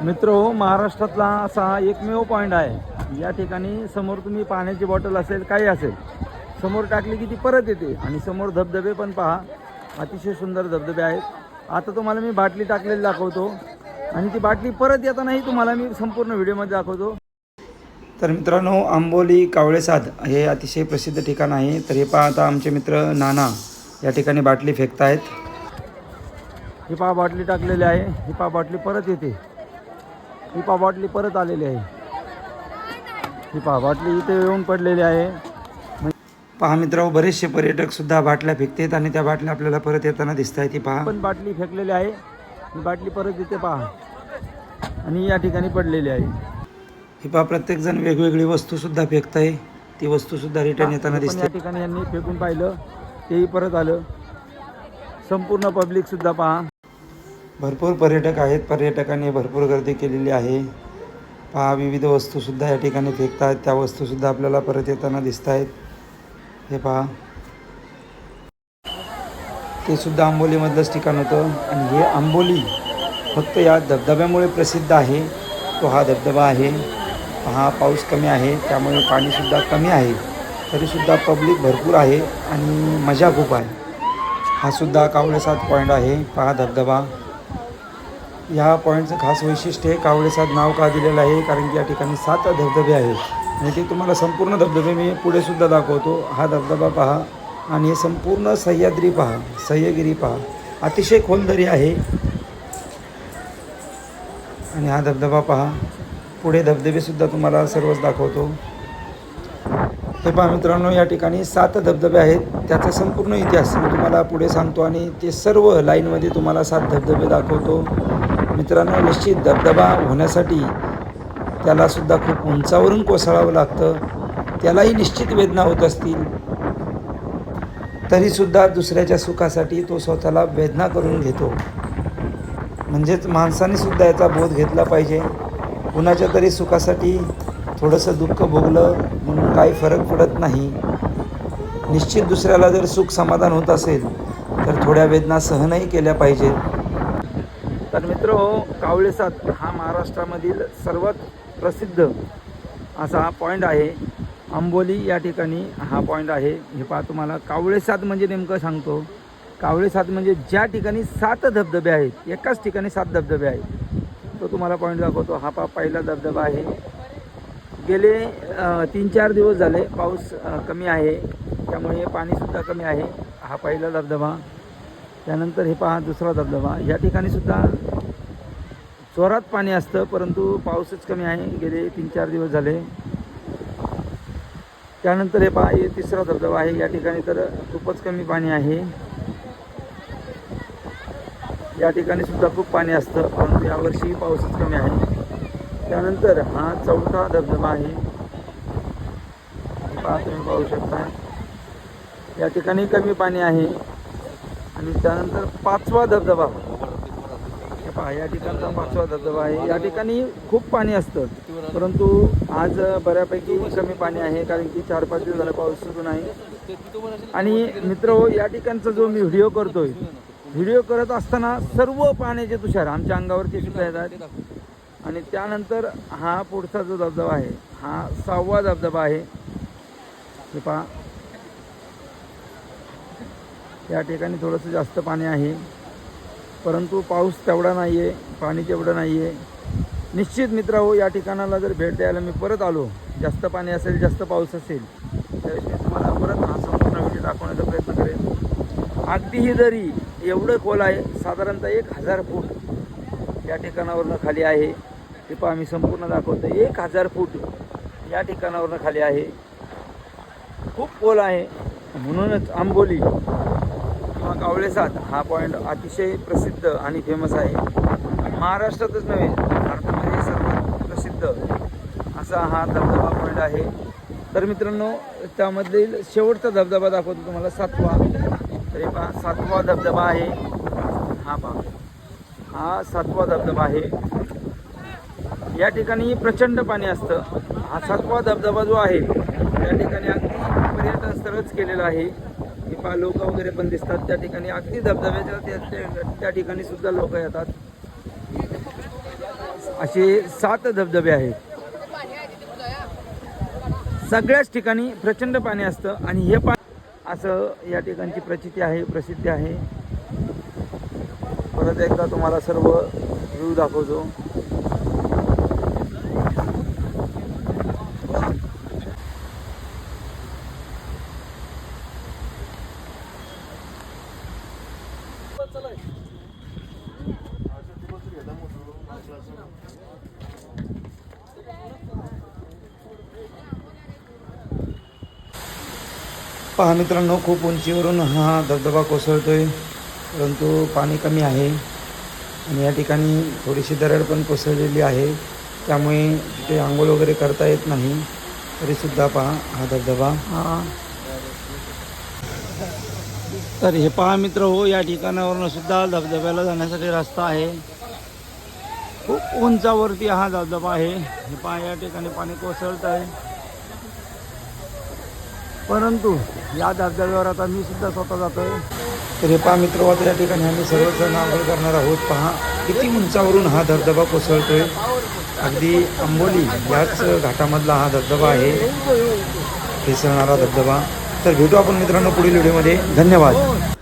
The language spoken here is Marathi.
मित्र महाराष्ट्रातला असा एकमेव पॉईंट आहे या ठिकाणी. समोर तुम्ही पाण्याची बॉटल असेल काही असेल समोर टाकली की ती परत येते आणि समोर धबधबे पण पहा, अतिशय सुंदर धबधबे आहेत. आता तुम्हाला मी बाटली टाकलेली दाखवतो आणि ती बाटली परत येतानाही तुम्हाला मी संपूर्ण व्हिडिओमध्ये दाखवतो. तर मित्रांनो, आंबोली कावळेसाद हे अतिशय प्रसिद्ध ठिकाण आहे. तर हे पहा, आता आमचे मित्र नाना या ठिकाणी बाटली फेकत आहेत. ही पहा बाटली टाकलेली आहे, ही पहा बाटली परत येते, ही पहा बाटली परत आलेली आहे, ही पहा बाटली इथे येऊन पडलेली आहे. पहा मित्रांनो, बरेचसे पर्यटक सुद्धा बाटल्या फेकतात आणि त्या बाटल्या आपल्याला परत येताना दिसत आहेत. ती पहा पण बाटली फेकलेली आहे, ही बाटली परत येते पहा आणि या ठिकाणी पडलेली आहे. ही पहा प्रत्येकजण वेगवेगळी वस्तूसुद्धा फेकत आहे, ती वस्तूसुद्धा रिटर्न येताना दिसते. या ठिकाणी यांनी फेकून पाहिलं तेही परत आलं. संपूर्ण पब्लिकसुद्धा पहा, भरपूर पर्यटक आहेत, पर्यटकांनी भरपूर गर्दी केलेली आहे. पहा विविध वस्तूसुद्धा या ठिकाणी फेकत आहेत, त्या वस्तूसुद्धा आपल्याला परत येताना दिसत आहेत. हे पहा, ते सुद्धा आंबोलीमधलंच ठिकाण होतं आणि हे आंबोली फक्त या धबधब्यामुळे प्रसिद्ध आहे. तो हा धबधबा आहे. हा पाऊस कमी आहे त्यामुळे पाणीसुद्धा कमी आहे, तरीसुद्धा पब्लिक भरपूर आहे आणि मजा खूप आहे. हा सुद्धा कावळेसाद पॉईंट आहे. पहा धबधबा. या पॉईंटचं खास वैशिष्ट्य आहे, कावळेसाद नाव का दिलेलं आहे कारण की या ठिकाणी 7 धबधबे आहेत आणि ते तुम्हाला संपूर्ण धबधबे मी पुढेसुद्धा दाखवतो. हा धबधबा पहा आणि हे संपूर्ण सह्याद्री पहा, सह्यागिरी पहा, अतिशय खोलदरी आहे. आणि हा धबधबा पहा, पुढे धबधबेसुद्धा तुम्हाला सर्वच दाखवतो. हे पहा मित्रांनो, या ठिकाणी 7 धबधबे आहेत. त्याचा संपूर्ण इतिहास मी तुम्हाला पुढे सांगतो आणि ते सर्व लाईनमध्ये तुम्हाला 7 धबधबे दाखवतो. मित्रांनो, निश्चित धबधबा होण्यासाठी त्यालासुद्धा खूप उंचावरून कोसळावं लागतं, त्यालाही निश्चित वेदना होत असतील, तरीसुद्धा दुसऱ्याच्या सुखासाठी तो स्वतःला वेदना करून घेतो. म्हणजेच माणसाने सुद्धा याचा बोध घेतला पाहिजे. कुणाच्या तरी सुखासाठी थोडंसं दुःख भोगलं म्हणून काही फरक पडत नाही. निश्चित दुसऱ्याला जर सुख समाधान होत असेल तर थोड्या वेदना सहनही केल्या पाहिजेत. तर मित्रहो, कावळेसाद हा महाराष्ट्रामधील सर्वात प्रसिद्ध असा हा पॉईंट आहे. आंबोली या ठिकाणी हा पॉईंट आहे. हे पहा, तुम्हाला कावळेसाद म्हणजे नेमकं सांगतो. कावळेसाद म्हणजे ज्या ठिकाणी 7 धबधबे आहेत, एकाच ठिकाणी 7 धबधबे आहेत, तो तुम्हाला पॉईंट दाखवतो. हा पहा पहिला धबधबा आहे. गेले 3-4 दिवस झाले पाऊस कमी आहे त्यामुळे पाणीसुद्धा कमी आहे. हा पहिला धबधबा. त्यानंतर हे पहा दुसरा धबधबा. या ठिकाणी सुद्धा जोरात पाणी असतं परंतु पाऊसच कमी आहे, गेले 3-4 दिवस झाले. त्यानंतर हे पहा हे तिसरा धबधबा आहे. या ठिकाणी तर खूपच कमी पाणी आहे. या ठिकाणी सुद्धा खूप पाणी असतं परंतु यावर्षी पाऊसच कमी आहे. त्यानंतर हा चौथा धबधबा आहे. पहा तुम्ही पाहू शकता, या ठिकाणी कमी पाणी आहे. आणि त्यानंतर 5वा धबधबा. हे पहा या ठिकाणचा 5वा धबधबा आहे. या ठिकाणी खूप पाणी असतं परंतु आज बऱ्यापैकी कमी पाणी आहे कारण की 4-5 दिवस झाला पाऊस सुरू नाही. आणि मित्रहो, या ठिकाणचा जो मी व्हिडिओ करतोय, व्हिडिओ करत असताना सर्व पाण्याचे तुषार आमच्या अंगावरती सुद्धा येतात. आणि त्यानंतर हा पुढचा जो धबधबा आहे हा 6वा धबधबा आहे. हे पहा या ठिकाणी थोडंसं जास्त पाणी आहे परंतु पाऊस तेवढा नाही आहे, पाणी तेवढं नाही आहे. निश्चित मित्रांनो, या ठिकाणाला जर भेट द्यायला मी परत आलो, जास्त पाणी असेल, जास्त पाऊस असेल, त्यावेळेस मी तुम्हाला परत हा संपूर्ण व्हिडिओ दाखवण्याचा प्रयत्न करेन. अगदीही दरी एवढं खोल आहे, साधारणतः 1000 फूट या ठिकाणावरनं खाली आहे. हे पहा मी संपूर्ण दाखवतो. 1000 फूट या ठिकाणावरनं खाली आहे. खूप खोल आहे. म्हणूनच आंबोली किंवा कावळेसाद हा पॉईंट अतिशय प्रसिद्ध आणि फेमस आहे. महाराष्ट्रातच नव्हे, भारतामध्ये सर्वात प्रसिद्ध असा हा धबधबा पॉईंट आहे. तर मित्रांनो, त्यामधील शेवटचा धबधबा दाखवतो तुम्हाला 7वा. तरी पहा 7वा धबधबा आहे. हा पहा हा 7वा धबधबा आहे. या ठिकाणी प्रचंड पाणी असतं. हा 7वा धबधबा जो आहे त्या ठिकाणी अगदी पर्यटन स्थळच केलेलं आहे. हे पहा लोक वगैरे पण दिसतात त्या ठिकाणी. अगदी धबधब्याच्या त्या ठिकाणी सुद्धा लोक येतात. असे 7 धबधबे आहेत. सगळ्याच ठिकाणी प्रचंड पाणी असतं आणि हे पाणी असं या ठिकाणची प्रचिती आहे, प्रसिद्धी आहे. परत एकदा तुम्हाला सर्व व्ह्यू दाखवतो. पहा मित्रांनो, खूप उंचीवरून हा धबधबा कोसळतोय, परंतु पाणी कमी आहे आणि या ठिकाणी थोडीशी दरड पण कोसळलेली आहे, त्यामुळे तिथे आंघोळ वगैरे करता येत नाही. तरीसुद्धा पहा हा धबधबा. तर हे पहा मित्र हो, या ठिकाणावरून सुद्धा धबधब्याला जाण्यासाठी रस्ता आहे. खूप उंचावरती हा धबधबा आहे. हे पहा या ठिकाणी पाणी कोसळत आहे, परंतु या धबधब्यावर आता मी सुद्धा स्वतः जातोय. तर हे पहा मित्र, आता या ठिकाणी आम्ही सर्वजण आंघोळ करणार आहोत. पहा किती उंचावरून हा धबधबा कोसळतोय. अगदी आंबोली याच घाटामधला हा धबधबा आहे, फेसळणारा धबधबा. तर भेटू आपण मित्रांनो पुढील व्हिडिओमध्ये. धन्यवाद.